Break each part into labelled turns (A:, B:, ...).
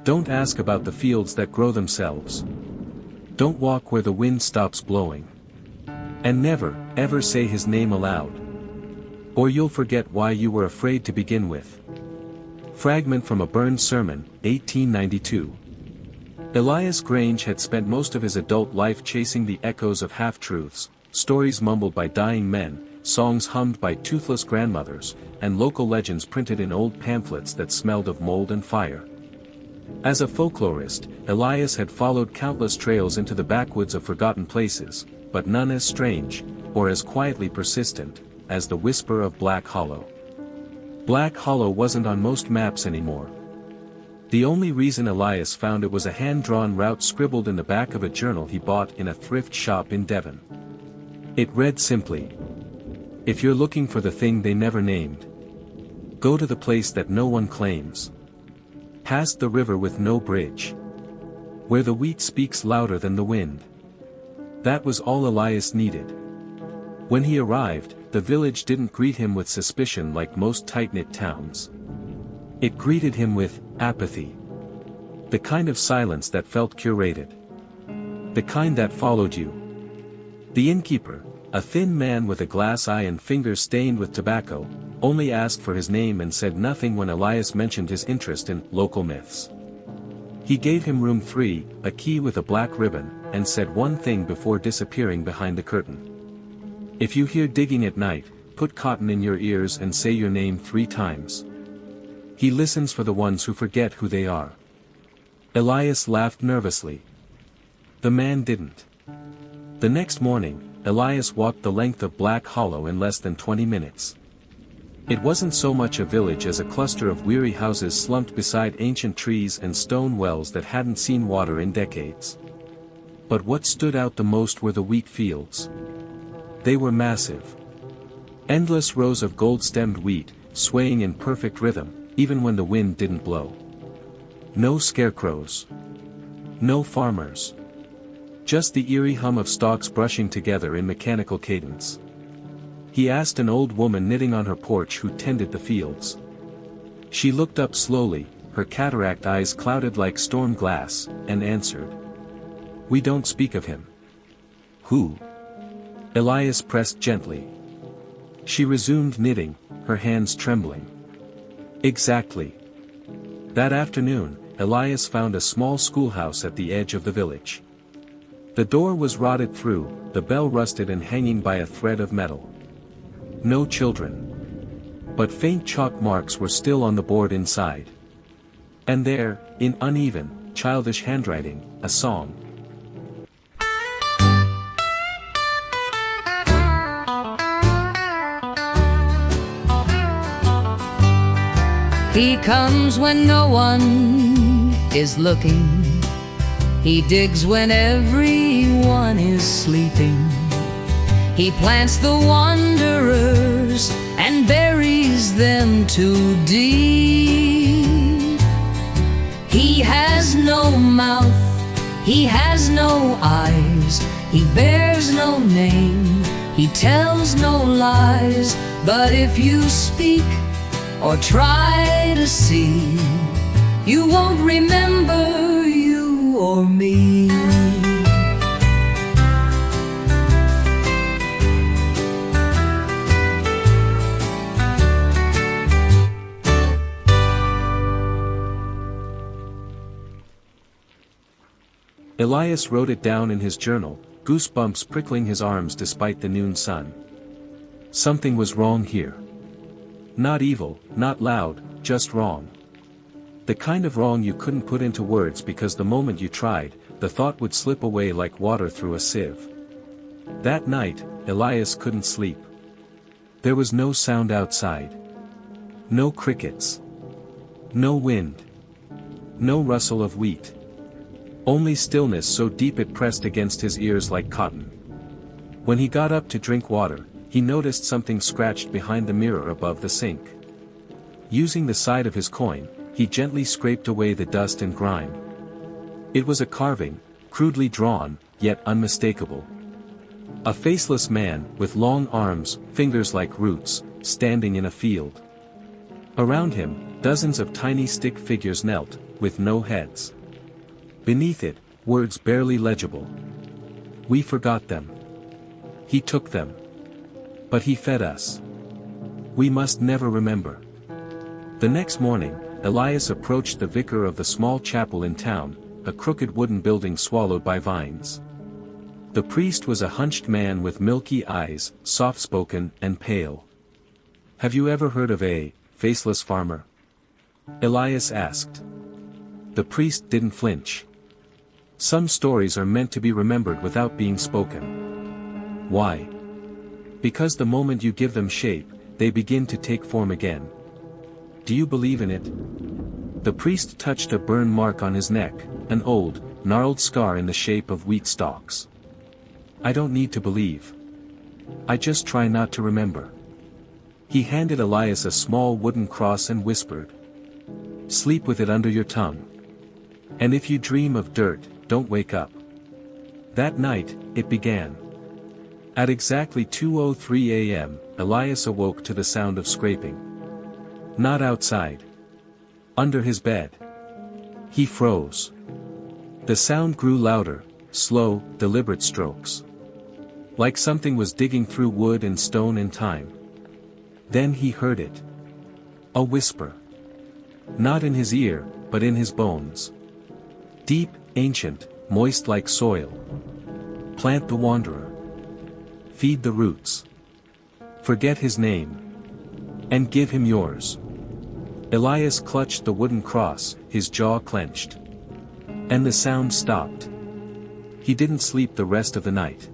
A: Don't ask about the fields that grow themselves. Don't walk where the wind stops blowing. And never, ever say his name aloud. Or you'll forget why you were afraid to begin with. Fragment from a Burned Sermon, 1892. Elias Grange had spent most of his adult life chasing the echoes of half-truths, stories mumbled by dying men, songs hummed by toothless grandmothers, and local legends printed in old pamphlets that smelled of mold and fire. As a folklorist, Elias had followed countless trails into the backwoods of forgotten places, but none as strange, or as quietly persistent, as the whisper of Black Hollow. Black Hollow wasn't on most maps anymore. The only reason Elias found it was a hand-drawn route scribbled in the back of a journal he bought in a thrift shop in Devon. It read simply, "If you're looking for the thing they never named, go to the place that no one claims. Past the river with no bridge, where the wheat speaks louder than the wind." That was all Elias needed. When he arrived, the village didn't greet him with suspicion like most tight-knit towns. It greeted him with apathy. The kind of silence that felt curated. The kind that followed you. The innkeeper, a thin man with a glass eye and fingers stained with tobacco, only asked for his name and said nothing when Elias mentioned his interest in local myths. He gave him room 3, a key with a black ribbon, and said one thing before disappearing behind the curtain. "If you hear digging at night, put cotton in your ears and say your name 3 times. He listens for the ones who forget who they are." Elias laughed nervously. The man didn't. The next morning, Elias walked the length of Black Hollow in less than 20 minutes. It wasn't so much a village as a cluster of weary houses slumped beside ancient trees and stone wells that hadn't seen water in decades. But what stood out the most were the wheat fields. They were massive. Endless rows of gold-stemmed wheat, swaying in perfect rhythm, even when the wind didn't blow. No scarecrows. No farmers. Just the eerie hum of stalks brushing together in mechanical cadence. He asked an old woman knitting on her porch who tended the fields. She looked up slowly, her cataract eyes clouded like storm glass, and answered, "We don't speak of him." "Who?" Elias pressed gently. She resumed knitting, her hands trembling. "Exactly." That afternoon, Elias found a small schoolhouse at the edge of the village. The door was rotted through, the bell rusted and hanging by a thread of metal. No children. But faint chalk marks were still on the board inside. And there, in uneven, childish handwriting, a song.
B: He comes when no one is looking. He digs when everyone is sleeping. He plants the wanderers and buries them too deep. He has no mouth, he has no eyes, he bears no name, he tells no lies. But if you speak or try to see, you won't remember you or me.
A: Elias wrote it down in his journal, goosebumps prickling his arms despite the noon sun. Something was wrong here. Not evil, not loud, just wrong. The kind of wrong you couldn't put into words because the moment you tried, the thought would slip away like water through a sieve. That night, Elias couldn't sleep. There was no sound outside. No crickets. No wind. No rustle of wheat. Only stillness so deep it pressed against his ears like cotton. When he got up to drink water, he noticed something scratched behind the mirror above the sink. Using the side of his coin, he gently scraped away the dust and grime. It was a carving, crudely drawn, yet unmistakable. A faceless man, with long arms, fingers like roots, standing in a field. Around him, dozens of tiny stick figures knelt, with no heads. Beneath it, words barely legible. We forgot them. He took them. But he fed us. We must never remember. The next morning, Elias approached the vicar of the small chapel in town, a crooked wooden building swallowed by vines. The priest was a hunched man with milky eyes, soft-spoken and pale. "Have you ever heard of a faceless farmer?" Elias asked. The priest didn't flinch. "Some stories are meant to be remembered without being spoken." "Why?" "Because the moment you give them shape, they begin to take form again." "Do you believe in it?" The priest touched a burn mark on his neck, an old, gnarled scar in the shape of wheat stalks. "I don't need to believe. I just try not to remember." He handed Elias a small wooden cross and whispered, "Sleep with it under your tongue. And if you dream of dirt, don't wake up." That night, it began. At exactly 2:03 a.m., Elias awoke to the sound of scraping. Not outside. Under his bed. He froze. The sound grew louder, slow, deliberate strokes. Like something was digging through wood and stone in time. Then he heard it. A whisper. Not in his ear, but in his bones. Deep, ancient, moist like soil. Plant the wanderer. Feed the roots. Forget his name. And give him yours. Elias clutched the wooden cross, his jaw clenched. And the sound stopped. He didn't sleep the rest of the night.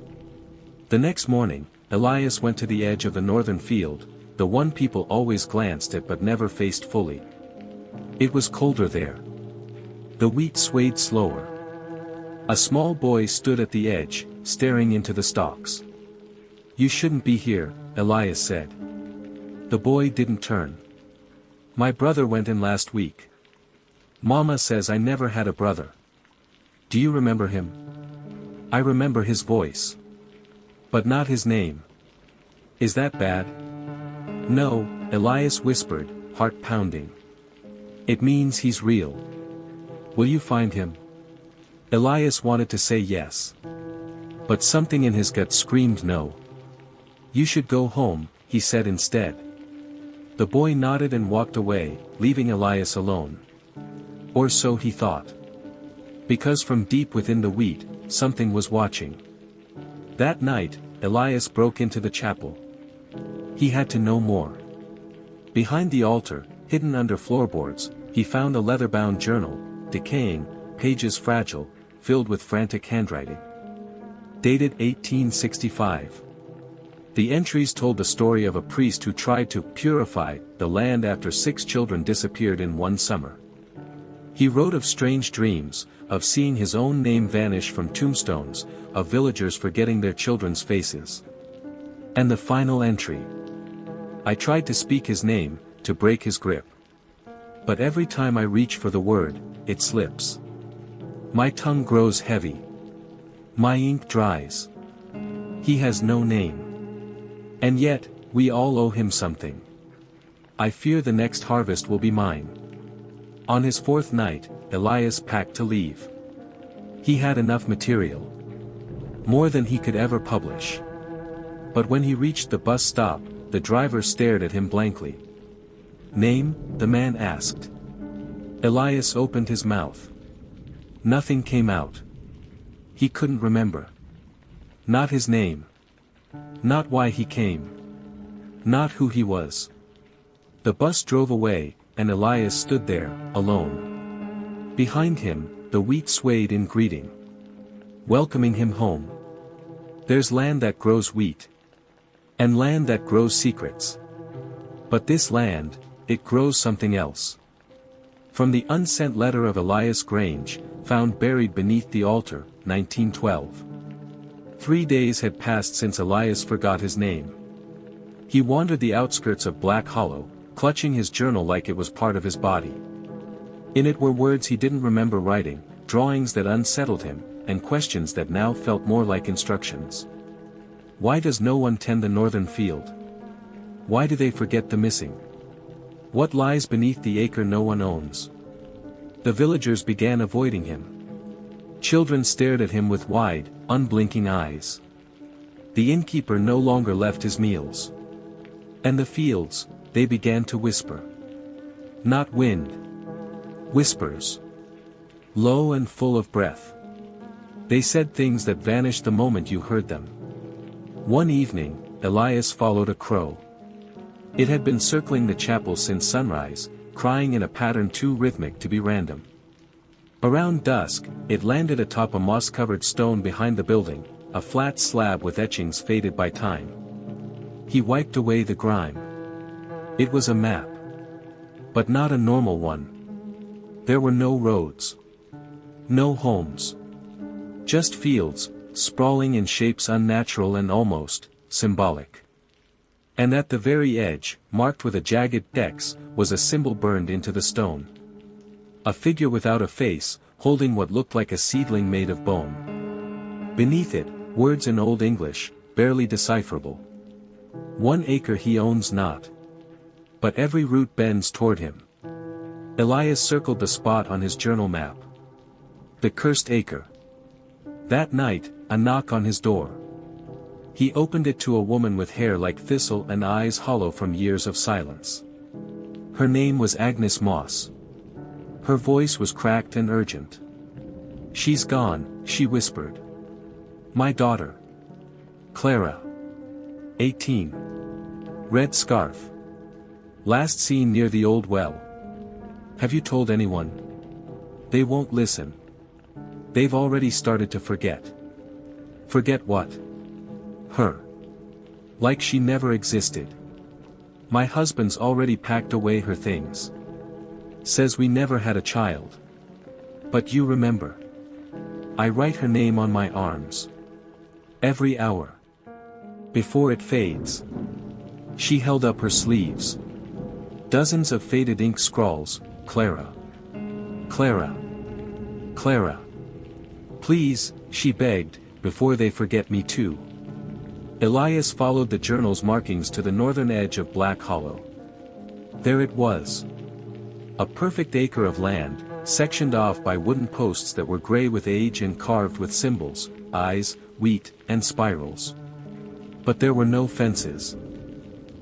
A: The next morning, Elias went to the edge of the northern field, the one people always glanced at but never faced fully. It was colder there. The wheat swayed slower. A small boy stood at the edge, staring into the stalks. "You shouldn't be here," Elias said. The boy didn't turn. "My brother went in last week. Mama says I never had a brother." "Do you remember him?" "I remember his voice. But not his name." "Is that bad?" "No," Elias whispered, heart pounding. "It means he's real. Will you find him?" Elias wanted to say yes. But something in his gut screamed no. "You should go home," he said instead. The boy nodded and walked away, leaving Elias alone. Or so he thought. Because from deep within the wheat, something was watching. That night, Elias broke into the chapel. He had to know more. Behind the altar, hidden under floorboards, he found a leather-bound journal, decaying, pages fragile, filled with frantic handwriting. Dated 1865. The entries told the story of a priest who tried to purify the land after 6 children disappeared in one summer. He wrote of strange dreams, of seeing his own name vanish from tombstones, of villagers forgetting their children's faces. And the final entry. "I tried to speak his name, to break his grip. But every time I reach for the word, it slips. My tongue grows heavy. My ink dries. He has no name. And yet, we all owe him something. I fear the next harvest will be mine." On his 4th night, Elias packed to leave. He had enough material. More than he could ever publish. But when he reached the bus stop, the driver stared at him blankly. "Name?" the man asked. Elias opened his mouth. Nothing came out. He couldn't remember. Not his name. Not why he came. Not who he was. The bus drove away, and Elias stood there, alone. Behind him, the wheat swayed in greeting. Welcoming him home. There's land that grows wheat. And land that grows secrets. But this land, it grows something else. From the unsent letter of Elias Grange, found buried beneath the altar, 1912. 3 days had passed since Elias forgot his name. He wandered the outskirts of Black Hollow, clutching his journal like it was part of his body. In it were words he didn't remember writing, drawings that unsettled him, and questions that now felt more like instructions. Why does no one tend the northern field? Why do they forget the missing? What lies beneath the acre no one owns? The villagers began avoiding him. Children stared at him with wide, unblinking eyes. The innkeeper no longer left his meals. And the fields, they began to whisper. Not wind. Whispers. Low and full of breath. They said things that vanished the moment you heard them. One evening, Elias followed a crow. It had been circling the chapel since sunrise, crying in a pattern too rhythmic to be random. Around dusk, it landed atop a moss-covered stone behind the building, a flat slab with etchings faded by time. He wiped away the grime. It was a map. But not a normal one. There were no roads. No homes. Just fields, sprawling in shapes unnatural and almost symbolic. And at the very edge, marked with a jagged X, was a symbol burned into the stone. A figure without a face, holding what looked like a seedling made of bone. Beneath it, words in Old English, barely decipherable. 1 acre he owns not. But every root bends toward him. Elias circled the spot on his journal map. The Cursed Acre. That night, a knock on his door. He opened it to a woman with hair like thistle and eyes hollow from years of silence. Her name was Agnes Moss. Her voice was cracked and urgent. She's gone, she whispered. My daughter. Clara. 18. Red scarf. Last seen near the old well. Have you told anyone? They won't listen. They've already started to forget. Forget what? Her. Like she never existed. My husband's already packed away her things. Says we never had a child. But you remember. I write her name on my arms. Every hour. Before it fades. She held up her sleeves. Dozens of faded ink scrawls, Clara. Clara. Clara. Please, she begged, before they forget me too. Elias followed the journal's markings to the northern edge of Black Hollow. There it was. A perfect acre of land, sectioned off by wooden posts that were gray with age and carved with symbols, eyes, wheat, and spirals. But there were no fences.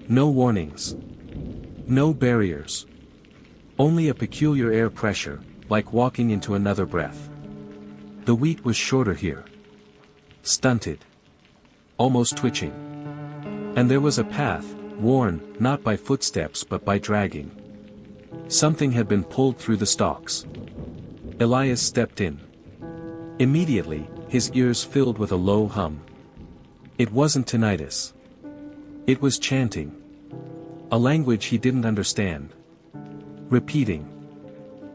A: No warnings. No barriers. Only a peculiar air pressure, like walking into another breath. The wheat was shorter here. Stunted. Almost twitching. And there was a path, worn, not by footsteps but by dragging. Something had been pulled through the stalks. Elias stepped in. Immediately, his ears filled with a low hum. It wasn't tinnitus. It was chanting. A language he didn't understand. Repeating.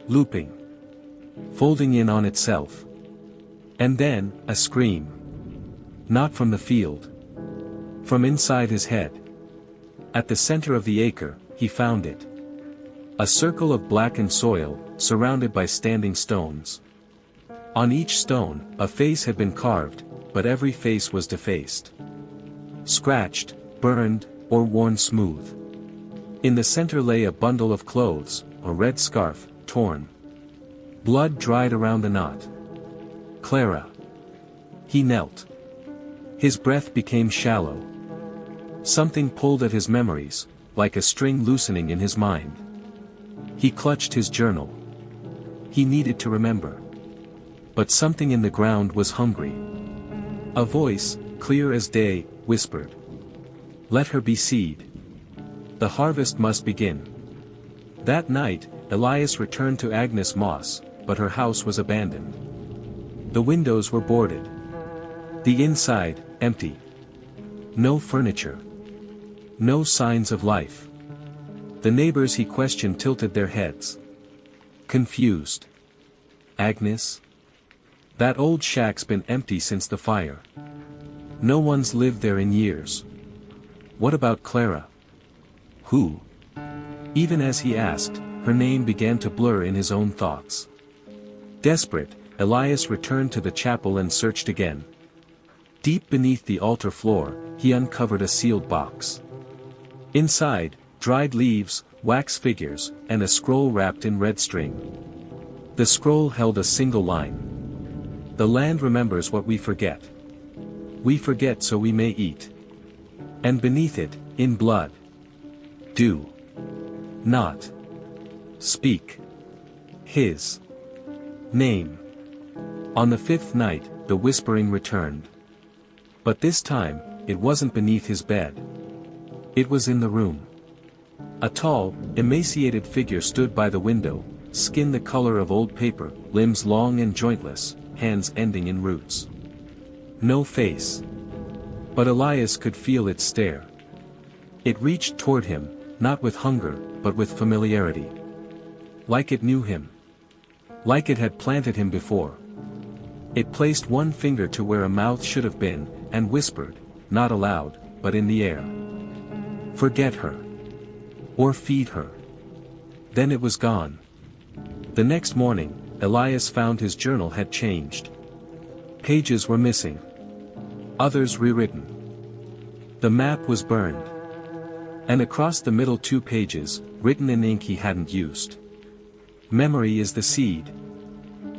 A: Looping. Folding in on itself. And then, a scream. Not from the field. From inside his head. At the center of the acre, he found it. A circle of blackened soil, surrounded by standing stones. On each stone, a face had been carved, but every face was defaced. Scratched, burned, or worn smooth. In the center lay a bundle of clothes, a red scarf, torn. Blood dried around the knot. Clara. He knelt. His breath became shallow. Something pulled at his memories, like a string loosening in his mind. He clutched his journal. He needed to remember. But something in the ground was hungry. A voice, clear as day, whispered. Let her be seed. The harvest must begin. That night, Elias returned to Agnes Moss, but her house was abandoned. The windows were boarded. The inside, empty. No furniture. No signs of life. The neighbors he questioned tilted their heads. Confused. Agnes? That old shack's been empty since the fire. No one's lived there in years. What about Clara? Who? Even as he asked, her name began to blur in his own thoughts. Desperate, Elias returned to the chapel and searched again. Deep beneath the altar floor, he uncovered a sealed box. Inside, dried leaves, wax figures, and a scroll wrapped in red string. The scroll held a single line. The land remembers what we forget. We forget so we may eat. And beneath it, in blood. Do not speak his name. On the 5th night, the whispering returned. But this time, it wasn't beneath his bed. It was in the room. A tall, emaciated figure stood by the window, skin the color of old paper, limbs long and jointless, hands ending in roots. No face. But Elias could feel its stare. It reached toward him, not with hunger, but with familiarity. Like it knew him. Like it had planted him before. It placed one finger to where a mouth should have been, and whispered, not aloud, but in the air. Forget her. Or feed her. Then it was gone. The next morning, Elias found his journal had changed. Pages were missing. Others rewritten. The map was burned. And across the middle 2 pages, written in ink he hadn't used. Memory is the seed.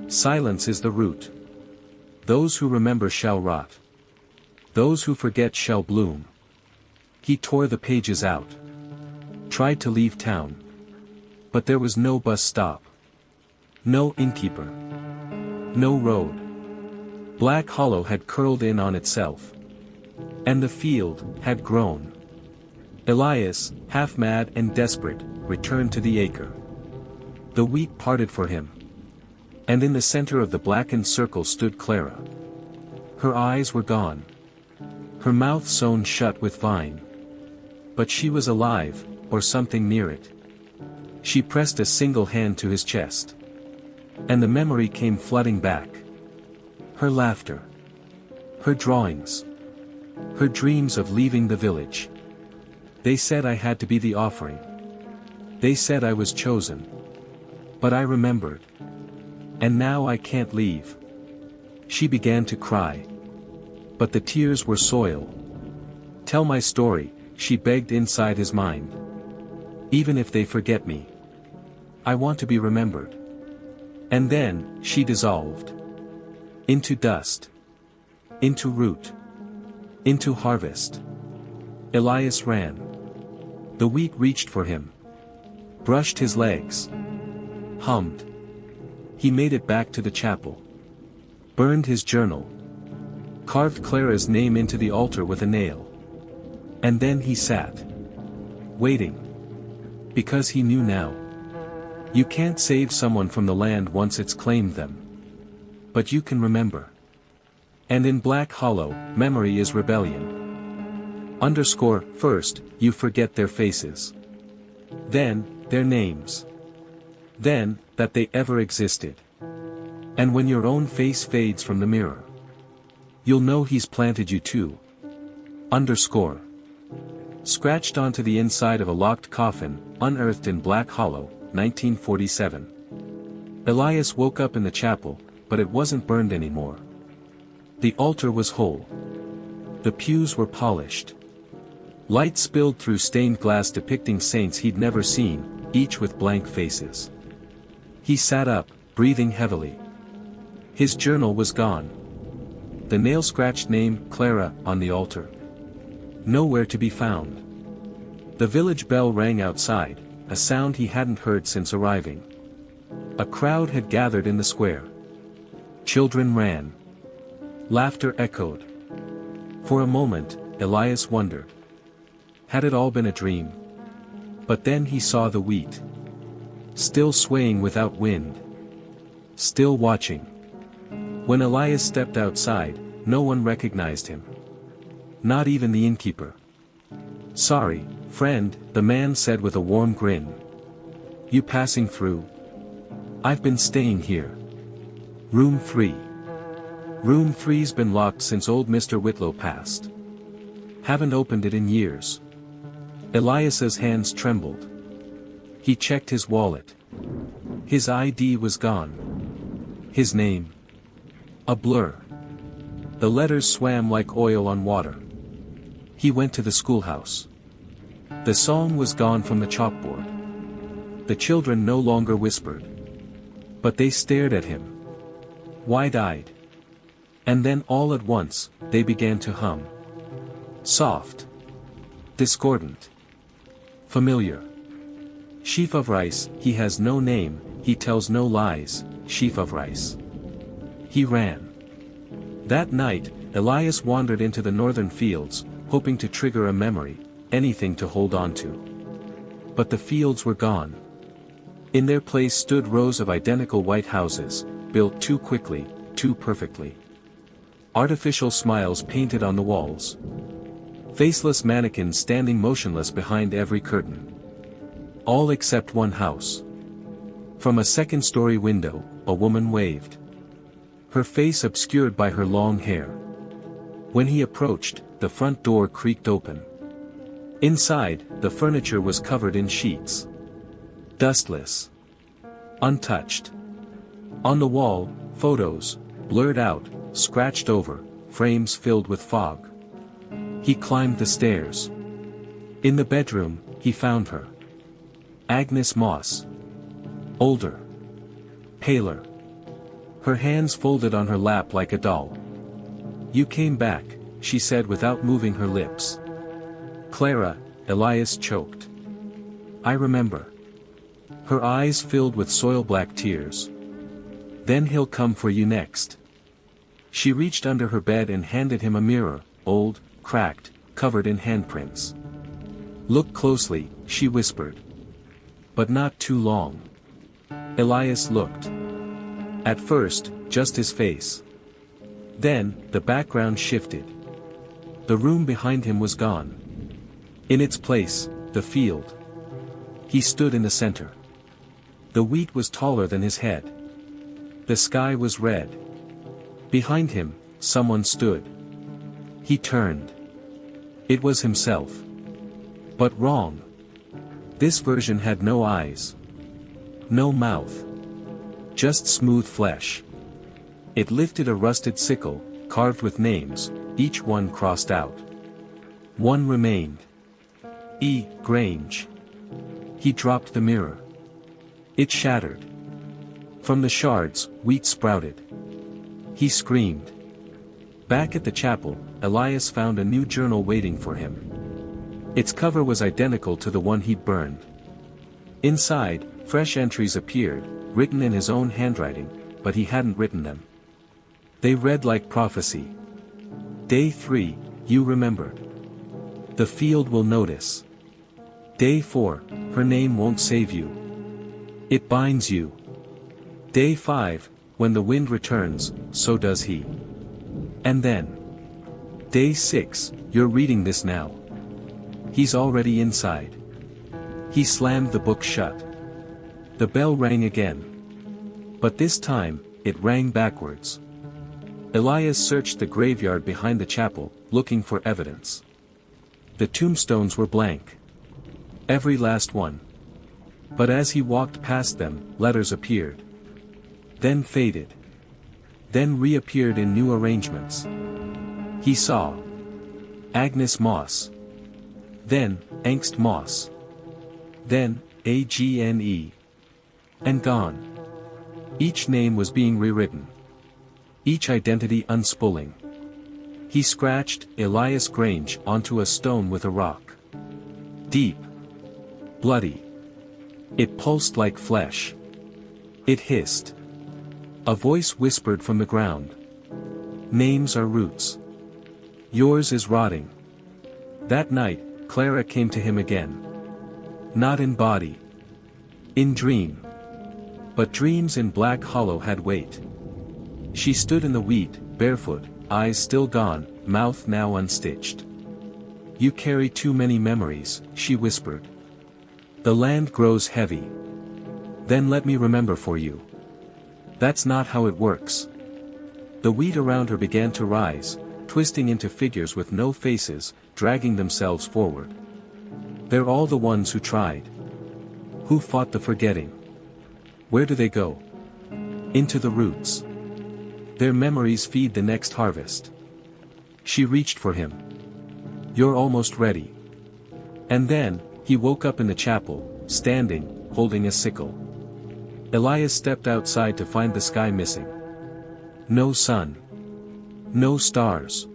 A: Silence is the root. Those who remember shall rot. Those who forget shall bloom. He tore the pages out. Tried to leave town. But there was no bus stop. No innkeeper. No road. Black Hollow had curled in on itself. And the field had grown. Elias, half mad and desperate, returned to the acre. The wheat parted for him. And in the center of the blackened circle stood Clara. Her eyes were gone. Her mouth sewn shut with vine. But she was alive, or something near it. She pressed a single hand to his chest. And the memory came flooding back. Her laughter. Her drawings. Her dreams of leaving the village. They said I had to be the offering. They said I was chosen. But I remembered. And now I can't leave. She began to cry. But the tears were soil. Tell my story, she begged inside his mind. Even if they forget me. I want to be remembered. And then, she dissolved. Into dust. Into root. Into harvest. Elias ran. The wheat reached for him. Brushed his legs. Hummed. He made it back to the chapel. Burned his journal. Carved Clara's name into the altar with a nail. And then he sat. Waiting. Because he knew now. You can't save someone from the land once it's claimed them. But you can remember. And in Black Hollow, memory is rebellion. First, you forget their faces. Then, their names. Then, that they ever existed. And when your own face fades from the mirror, you'll know he's planted you too. Scratched onto the inside of a locked coffin, unearthed in Black Hollow, 1947. Elias woke up in the chapel, but it wasn't burned anymore. The altar was whole. The pews were polished. Light spilled through stained glass depicting saints he'd never seen, each with blank faces. He sat up, breathing heavily. His journal was gone. The nail-scratched name, Clara, on the altar. Nowhere to be found. The village bell rang outside, a sound he hadn't heard since arriving. A crowd had gathered in the square. Children ran. Laughter echoed. For a moment, Elias wondered. Had it all been a dream? But then he saw the wheat. Still swaying without wind. Still watching. When Elias stepped outside, no one recognized him. Not even the innkeeper. Sorry, friend, the man said with a warm grin. You passing through? I've been staying here. Room 3. Room 3's been locked since old Mr. Whitlow passed. Haven't opened it in years. Elias's hands trembled. He checked his wallet. His ID was gone. His name. A blur. The letters swam like oil on water. He went to the schoolhouse. The song was gone from the chalkboard. The children no longer whispered. But they stared at him, wide-eyed. And then all at once, they began to hum. Soft. Discordant. Familiar. Sheaf of rice, he has no name, he tells no lies, sheaf of rice. He ran. That night, Elias wandered into the northern fields, hoping to trigger a memory, anything to hold on to. But the fields were gone. In their place stood rows of identical white houses, built too quickly, too perfectly. Artificial smiles painted on the walls. Faceless mannequins standing motionless behind every curtain. All except one house. From a second-story window, a woman waved. Her face obscured by her long hair. When he approached, the front door creaked open. Inside, the furniture was covered in sheets. Dustless. Untouched. On the wall, photos, blurred out, scratched over, frames filled with fog. He climbed the stairs. In the bedroom, he found her. Agnes Moss. Older. Paler. Her hands folded on her lap like a doll. "You came back," she said without moving her lips. "Clara," Elias choked. "I remember." Her eyes filled with soil-black tears. "Then he'll come for you next." She reached under her bed and handed him a mirror, old, cracked, covered in handprints. "Look closely," she whispered. But not too long. Elias looked. At first, just his face. Then, the background shifted. The room behind him was gone. In its place, the field. He stood in the center. The wheat was taller than his head. The sky was red. Behind him, someone stood. He turned. It was himself. But wrong. This version had no eyes. No mouth. Just smooth flesh. It lifted a rusted sickle, carved with names, each one crossed out. One remained. E. Grange. He dropped the mirror. It shattered. From the shards, wheat sprouted. He screamed. Back at the chapel, Elias found a new journal waiting for him. Its cover was identical to the one he'd burned. Inside, fresh entries appeared, written in his own handwriting, but he hadn't written them. They read like prophecy. Day 3, you remembered. The field will notice. Day 4, her name won't save you. It binds you. Day 5, when the wind returns, so does he. And then. Day 6, you're reading this now. He's already inside. He slammed the book shut. The bell rang again. But this time, it rang backwards. Elias searched the graveyard behind the chapel, looking for evidence. The tombstones were blank. Every last one. But as he walked past them, letters appeared. Then faded. Then reappeared in new arrangements. He saw Agnes Moss. Then, Angst Moss. Then, Agne. And gone. Each name was being rewritten. Each identity unspooling. He scratched Elias Grange onto a stone with a rock. Deep. Bloody. It pulsed like flesh. It hissed. A voice whispered from the ground. Names are roots. Yours is rotting. That night, Clara came to him again. Not in body. In dream. But dreams in Black Hollow had weight. She stood in the wheat, barefoot, eyes still gone, mouth now unstitched. You carry too many memories, she whispered. The land grows heavy. Then let me remember for you. That's not how it works. The wheat around her began to rise, twisting into figures with no faces, dragging themselves forward. They're all the ones who tried. Who fought the forgetting. Where do they go? Into the roots. Their memories feed the next harvest. She reached for him. You're almost ready. And then, he woke up in the chapel, standing, holding a sickle. Elias stepped outside to find the sky missing. No sun. No stars.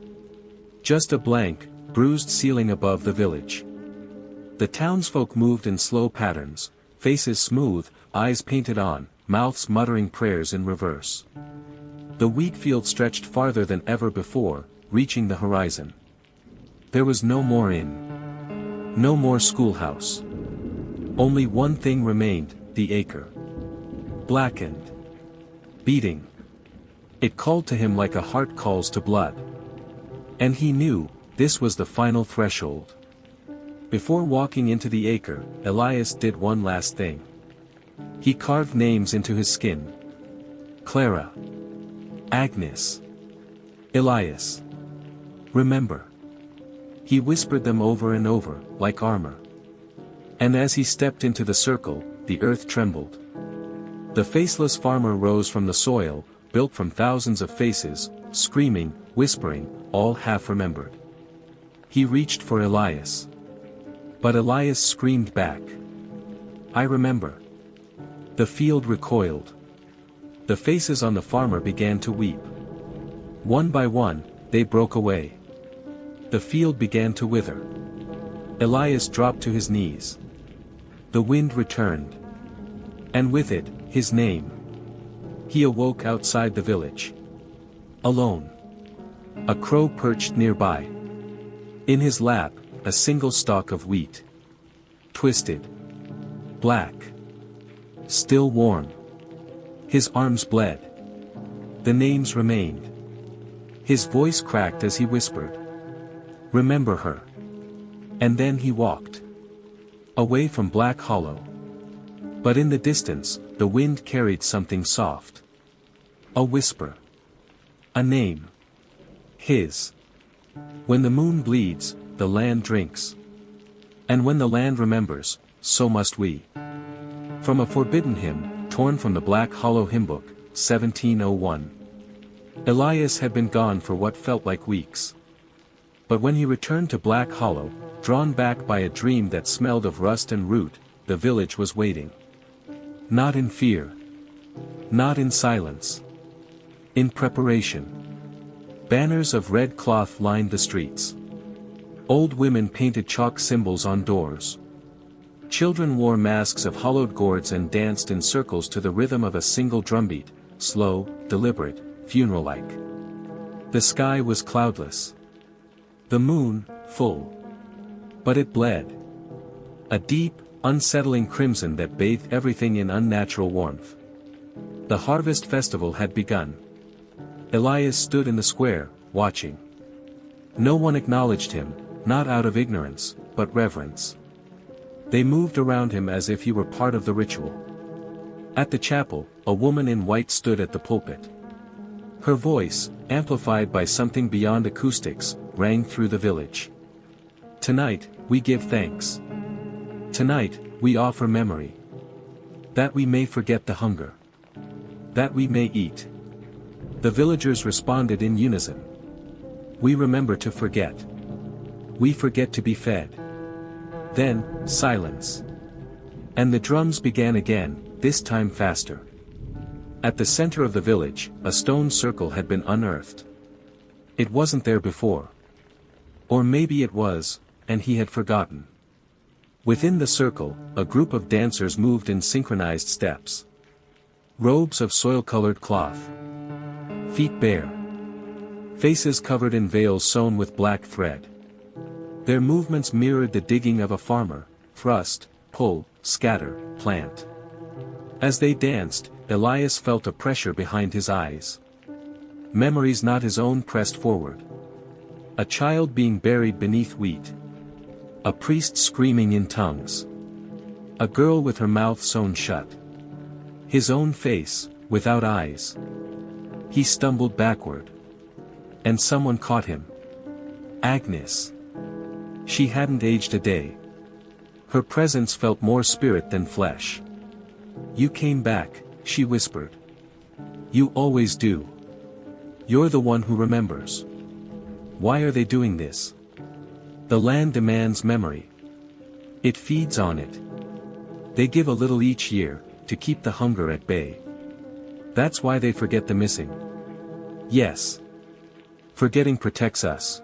A: Just a blank, bruised ceiling above the village. The townsfolk moved in slow patterns, faces smooth, eyes painted on, mouths muttering prayers in reverse. The wheat field stretched farther than ever before, reaching the horizon. There was no more inn. No more schoolhouse. Only one thing remained, the acre. Blackened. Beating. It called to him like a heart calls to blood. And he knew, this was the final threshold. Before walking into the acre, Elias did one last thing. He carved names into his skin. Clara. Agnes. Elias. Remember. He whispered them over and over, like armor. And as he stepped into the circle, the earth trembled. The faceless farmer rose from the soil, built from thousands of faces, screaming, whispering, all half-remembered. He reached for Elias. But Elias screamed back. I remember. The field recoiled. The faces on the farmer began to weep. One by one, they broke away. The field began to wither. Elias dropped to his knees. The wind returned. And with it, his name. He awoke outside the village. Alone. A crow perched nearby. In his lap, a single stalk of wheat. Twisted. Black. Still warm. His arms bled. The names remained. His voice cracked as he whispered. Remember her. And then he walked. Away from Black Hollow. But in the distance, the wind carried something soft. A whisper. A name. His. When the moon bleeds, the land drinks. And when the land remembers, so must we. From a forbidden hymn, torn from the Black Hollow Hymn Book, 1701. Elias had been gone for what felt like weeks. But when he returned to Black Hollow, drawn back by a dream that smelled of rust and root, the village was waiting. Not in fear. Not in silence. In preparation. Banners of red cloth lined the streets. Old women painted chalk symbols on doors. Children wore masks of hollowed gourds and danced in circles to the rhythm of a single drumbeat, slow, deliberate, funeral-like. The sky was cloudless. The moon, full. But it bled. A deep, unsettling crimson that bathed everything in unnatural warmth. The harvest festival had begun. Elias stood in the square, watching. No one acknowledged him, not out of ignorance, but reverence. They moved around him as if he were part of the ritual. At the chapel, a woman in white stood at the pulpit. Her voice, amplified by something beyond acoustics, rang through the village. Tonight, we give thanks. Tonight, we offer memory. That we may forget the hunger. That we may eat. The villagers responded in unison. We remember to forget. We forget to be fed. Then, silence. And the drums began again, this time faster. At the center of the village, a stone circle had been unearthed. It wasn't there before. Or maybe it was, and he had forgotten. Within the circle, a group of dancers moved in synchronized steps. Robes of soil-colored cloth. Feet bare. Faces covered in veils sewn with black thread. Their movements mirrored the digging of a farmer, thrust, pull, scatter, plant. As they danced, Elias felt a pressure behind his eyes. Memories not his own pressed forward. A child being buried beneath wheat. A priest screaming in tongues. A girl with her mouth sewn shut. His own face, without eyes. He stumbled backward. And someone caught him. Agnes. She hadn't aged a day. Her presence felt more spirit than flesh. You came back, she whispered. You always do. You're the one who remembers. Why are they doing this? The land demands memory. It feeds on it. They give a little each year, to keep the hunger at bay. That's why they forget the missing. Yes. Forgetting protects us.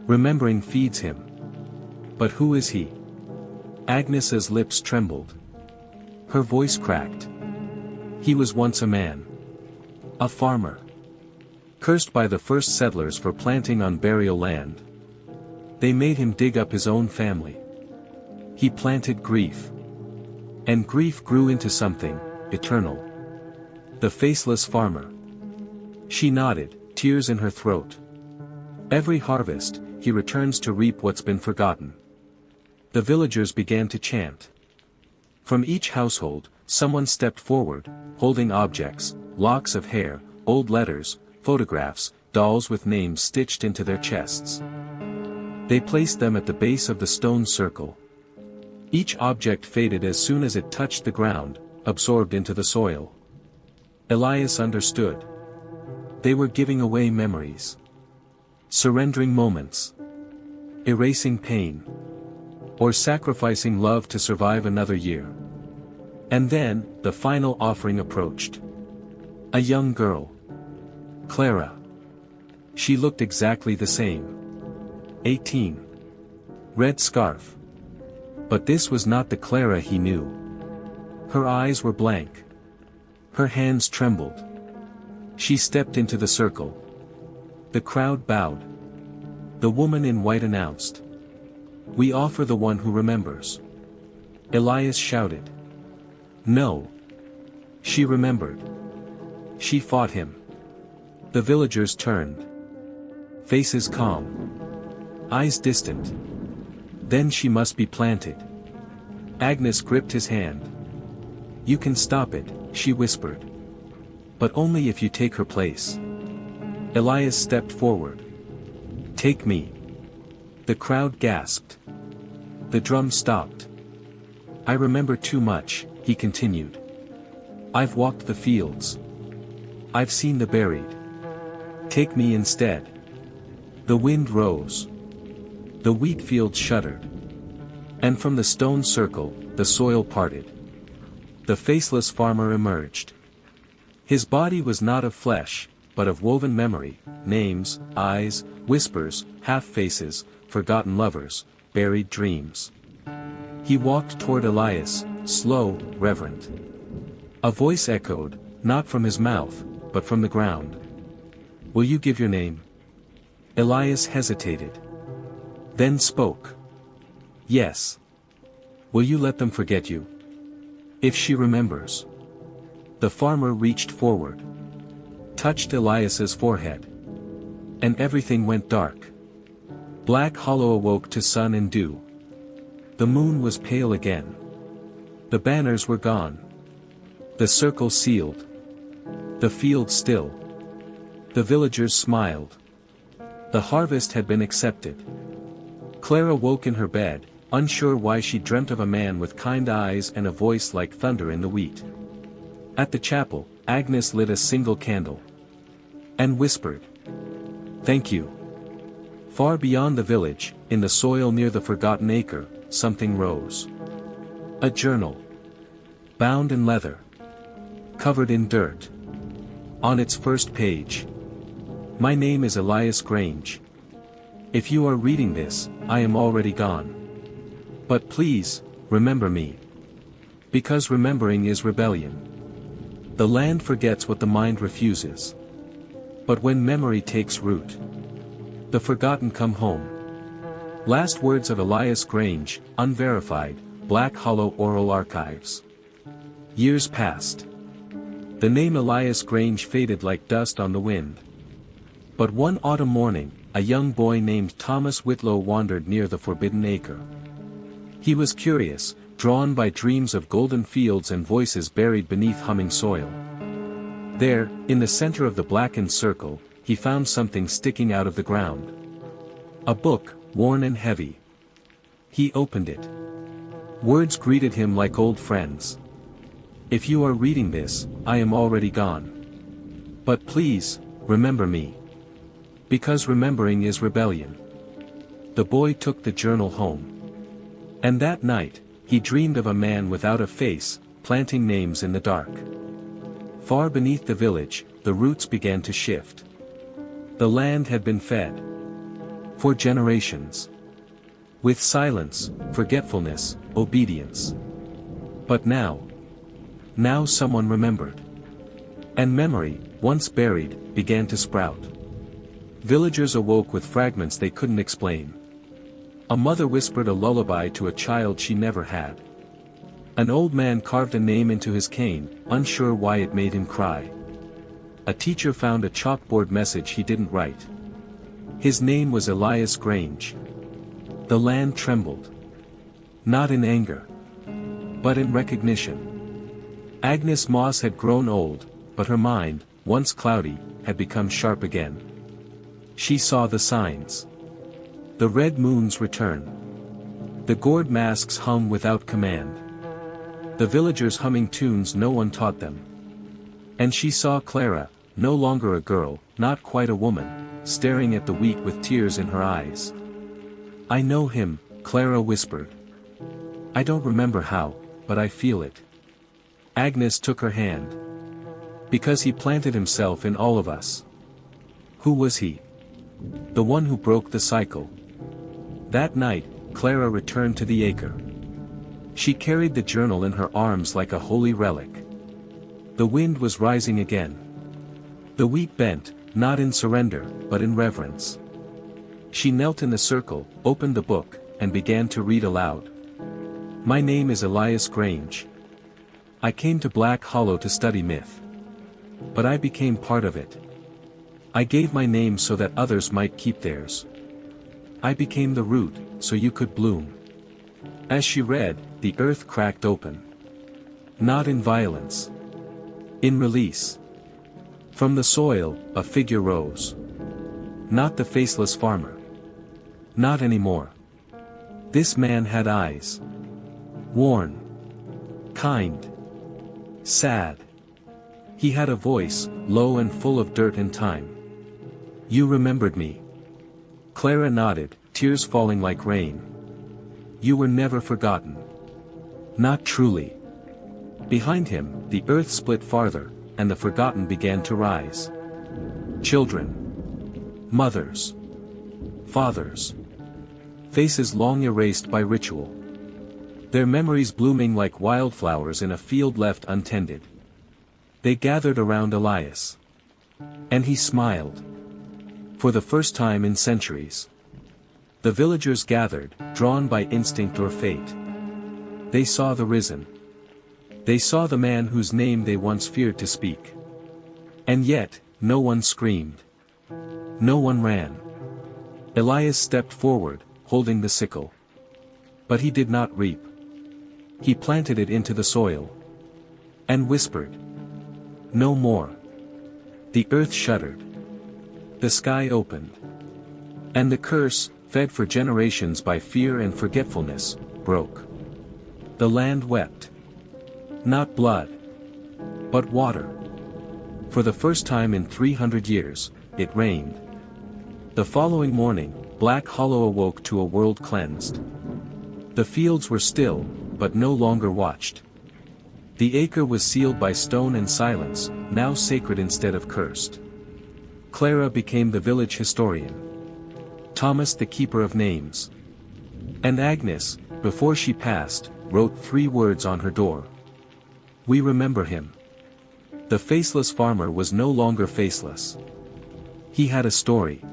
A: Remembering feeds him. But who is he? Agnes's lips trembled. Her voice cracked. He was once a man. A farmer. Cursed by the first settlers for planting on burial land. They made him dig up his own family. He planted grief. And grief grew into something eternal. The Faceless Farmer. She nodded, tears in her throat. Every harvest, he returns to reap what's been forgotten. The villagers began to chant. From each household, someone stepped forward, holding objects, locks of hair, old letters, photographs, dolls with names stitched into their chests. They placed them at the base of the stone circle. Each object faded as soon as it touched the ground, absorbed into the soil. Elias understood. They were giving away memories. Surrendering moments. Erasing pain. Or sacrificing love to survive another year. And then, the final offering approached. A young girl. Clara. She looked exactly the same. 18. Red scarf. But this was not the Clara he knew. Her eyes were blank. Her hands trembled. She stepped into the circle. The crowd bowed. The woman in white announced. "We offer the one who remembers." Elias shouted. "No." She remembered. She fought him. The villagers turned. Faces calm. Eyes distant. Then she must be planted. Agnes gripped his hand. "You can stop it," she whispered. "But only if you take her place." Elias stepped forward. "Take me." The crowd gasped. The drum stopped. "I remember too much," he continued. "I've walked the fields. I've seen the buried. Take me instead." The wind rose. The wheat fields shuddered. And from the stone circle, the soil parted. The Faceless Farmer emerged. His body was not of flesh, but of woven memory, names, eyes, whispers, half-faces, forgotten lovers, buried dreams. He walked toward Elias, slow, reverent. A voice echoed, not from his mouth, but from the ground. "Will you give your name?" Elias hesitated. Then spoke. "Yes." "Will you let them forget you?" "If she remembers." The farmer reached forward. Touched Elias's forehead. And everything went dark. Black Hollow awoke to sun and dew. The moon was pale again. The banners were gone. The circle sealed. The field still. The villagers smiled. The harvest had been accepted. Clara woke in her bed, unsure why she dreamt of a man with kind eyes and a voice like thunder in the wheat. At the chapel, Agnes lit a single candle. And whispered. "Thank you." Far beyond the village, in the soil near the forgotten acre, something rose. A journal. Bound in leather. Covered in dirt. On its first page. "My name is Elias Grange. If you are reading this, I am already gone. But please, remember me. Because remembering is rebellion. The land forgets what the mind refuses. But when memory takes root, the forgotten come home." Last words of Elias Grange, unverified, Black Hollow Oral Archives. Years passed. The name Elias Grange faded like dust on the wind. But one autumn morning, a young boy named Thomas Whitlow wandered near the Forbidden Acre. He was curious, drawn by dreams of golden fields and voices buried beneath humming soil. There, in the center of the blackened circle, he found something sticking out of the ground. A book, worn and heavy. He opened it. Words greeted him like old friends. "If you are reading this, I am already gone. But please, remember me. Because remembering is rebellion." The boy took the journal home. And that night, he dreamed of a man without a face, planting names in the dark. Far beneath the village, the roots began to shift. The land had been fed. For generations. With silence, forgetfulness, obedience. But now someone remembered. And memory, once buried, began to sprout. Villagers awoke with fragments they couldn't explain. A mother whispered a lullaby to a child she never had. An old man carved a name into his cane, unsure why it made him cry. A teacher found a chalkboard message he didn't write. His name was Elias Grange. The land trembled. Not in anger, but in recognition. Agnes Moss had grown old, but her mind, once cloudy, had become sharp again. She saw the signs. The red moon's return. The gourd masks hung without command. The villagers humming tunes no one taught them. And she saw Clara, no longer a girl, not quite a woman, staring at the wheat with tears in her eyes. "I know him," Clara whispered. "I don't remember how, but I feel it." Agnes took her hand. "Because he planted himself in all of us." Who was he? The one who broke the cycle. That night, Clara returned to the acre. She carried the journal in her arms like a holy relic. The wind was rising again. The wheat bent, not in surrender, but in reverence. She knelt in the circle, opened the book, and began to read aloud. "My name is Elias Grange. I came to Black Hollow to study myth. But I became part of it. I gave my name so that others might keep theirs. I became the root, so you could bloom." As she read, the earth cracked open. Not in violence. In release. From the soil, a figure rose. Not the faceless farmer. Not anymore. This man had eyes. Worn. Kind. Sad. He had a voice, low and full of dirt and time. "You remembered me." Clara nodded, tears falling like rain. "You were never forgotten." Not truly. Behind him, the earth split farther, and the forgotten began to rise. Children. Mothers. Fathers. Faces long erased by ritual. Their memories blooming like wildflowers in a field left untended. They gathered around Elias. And he smiled. For the first time in centuries. The villagers gathered, drawn by instinct or fate. They saw the risen. They saw the man whose name they once feared to speak. And yet, no one screamed. No one ran. Elias stepped forward, holding the sickle. But he did not reap. He planted it into the soil. And whispered. No more. The earth shuddered. The sky opened. And the curse, fed for generations by fear and forgetfulness, broke. The land wept. Not blood. But water. For the first time in 300 years, it rained. The following morning, Black Hollow awoke to a world cleansed. The fields were still, but no longer watched. The acre was sealed by stone and silence, now sacred instead of cursed. Clara became the village historian. Thomas the keeper of names. And Agnes, before she passed, wrote 3 words on her door. We remember him. The faceless farmer was no longer faceless. He had a story.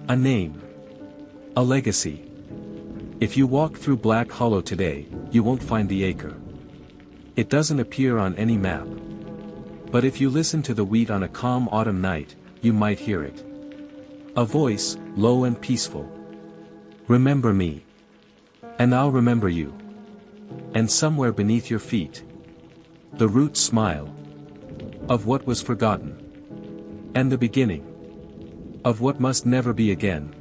A: A name. A legacy. If you walk through Black Hollow today, you won't find the acre. It doesn't appear on any map. But if you listen to the wheat on a calm autumn night, you might hear it. A voice, low and peaceful. Remember me. And I'll remember you. And somewhere beneath your feet, the roots smile. Of what was forgotten. And the beginning. Of what must never be again.